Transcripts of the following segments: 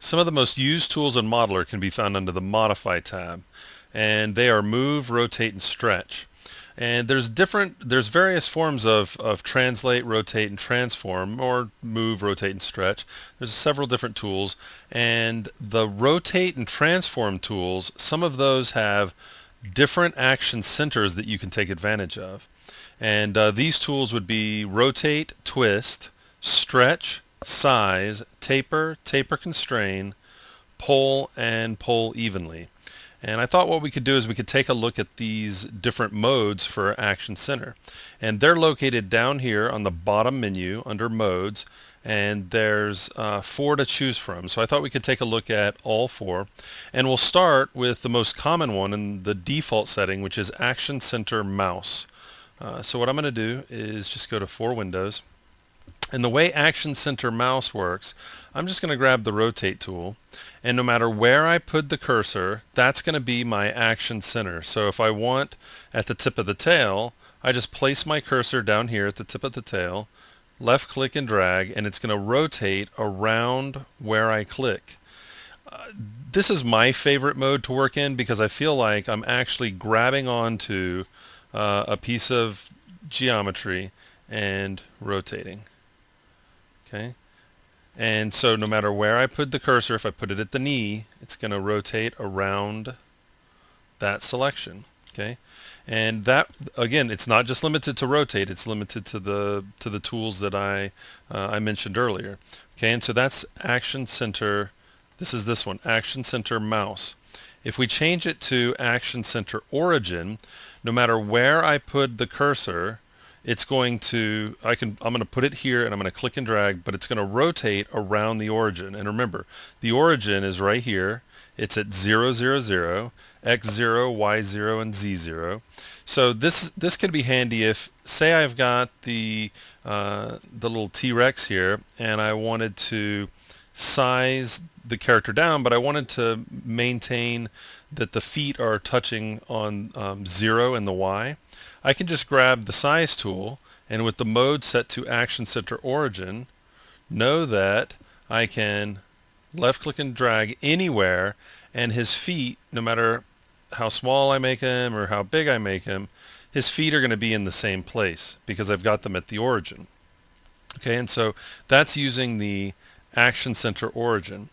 Some of the most used tools in Modeler can be found under the Modify tab, and they are Move, Rotate, and Stretch. And there's various forms of translate, rotate, and transform, or move, rotate, and stretch. There's several different tools, and the rotate and transform tools, some of those have different action centers that you can take advantage of. And these tools would be rotate, twist, stretch, size, taper, taper constrain, pull, and pull evenly. And I thought what we could do is we could take a look at these different modes for Action Center. And they're located down here on the bottom menu under Modes, and there's 4 to choose from. So I thought we could take a look at all 4. And we'll start with the most common one in the default setting, which is Action Center Mouse. So what I'm going to do is just go to 4 windows. And the way Action Center Mouse works, I'm just going to grab the Rotate tool, and no matter where I put the cursor, that's going to be my Action Center. So if I want at the tip of the tail, I just place my cursor down here at the tip of the tail, left click and drag, and it's going to rotate around where I click. This is my favorite mode to work in because I feel like I'm actually grabbing onto a piece of geometry and rotating. Okay, and so no matter where I put the cursor, if I put it at the knee, it's going to rotate around that selection. Okay, and that again, it's not just limited to rotate; it's limited to the tools that I mentioned earlier. Okay, and so that's Action Center. This is this one, Action Center Mouse. If we change it to Action Center Origin, no matter where I put the cursor, it's going to, I'm going to put it here and I'm going to click and drag, but it's going to rotate around the origin. And remember, the origin is right here. It's at 0, 0, 0, x0, y0, and z0. So this could be handy if, say I've got the little T-Rex here and I wanted to size the character down, but I wanted to maintain that the feet are touching on 0 and the y. I can just grab the size tool, and with the mode set to Action Center Origin, know that I can left click and drag anywhere, and his feet, no matter how small I make him or how big I make him, his feet are going to be in the same place because I've got them at the origin. Okay, and so that's using the Action Center Origin.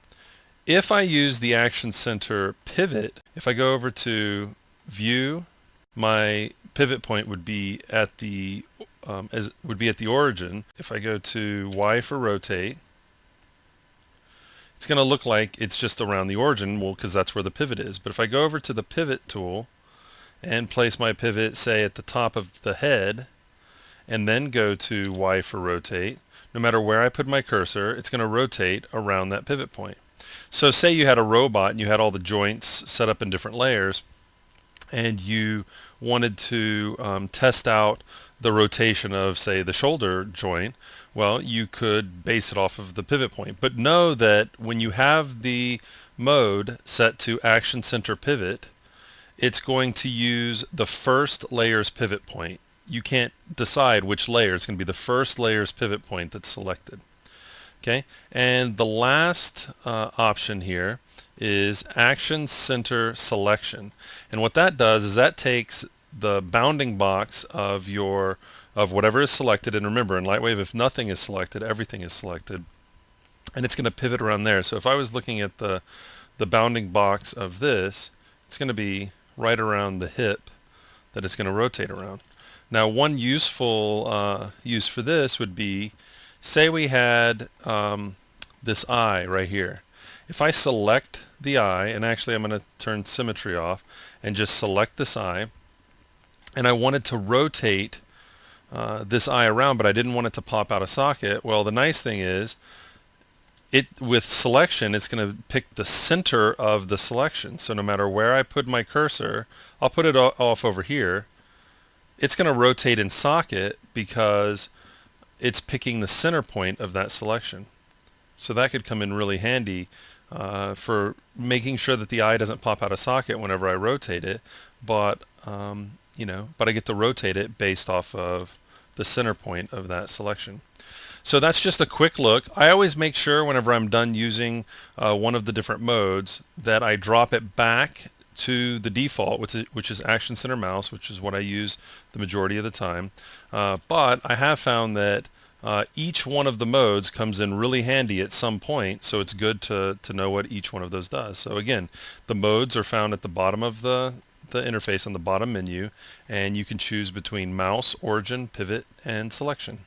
If I use the Action Center Pivot, if I go over to View, my pivot point would be at the origin. If I go to Y for rotate, it's going to look like it's just around the origin, well, because that's where the pivot is. But if I go over to the pivot tool and place my pivot, say, at the top of the head, and then go to Y for rotate, no matter where I put my cursor, it's going to rotate around that pivot point. So say you had a robot and you had all the joints set up in different layers, and you wanted to test out the rotation of, say, the shoulder joint, well, you could base it off of the pivot point. But know that when you have the mode set to Action Center Pivot, it's going to use the first layer's pivot point. You can't decide which layer. It's going to be the first layer's pivot point that's selected. Okay, and the last option here is Action Center Selection, and what that does is that takes the bounding box of whatever is selected, and remember in LightWave, if nothing is selected, everything is selected, and it's going to pivot around there. So if I was looking at the bounding box of this, it's going to be right around the hip that it's going to rotate around. Now, one useful use for this would be, say we had this eye right here. If I select the eye, and actually I'm going to turn symmetry off and just select this eye, and I wanted to rotate this eye around, but I didn't want it to pop out of socket, well, the nice thing is, with selection, it's going to pick the center of the selection. So no matter where I put my cursor, I'll put it off over here, it's going to rotate in socket because it's picking the center point of that selection. So that could come in really handy for making sure that the eye doesn't pop out of socket whenever I rotate it, but but I get to rotate it based off of the center point of that selection. So that's just a quick look. I always make sure whenever I'm done using one of the different modes that I drop it back to the default, which is Action Center Mouse, which is what I use the majority of the time. But I have found that each one of the modes comes in really handy at some point, so it's good to know what each one of those does. So again, the modes are found at the bottom of the interface on the bottom menu, and you can choose between mouse, origin, pivot, and selection.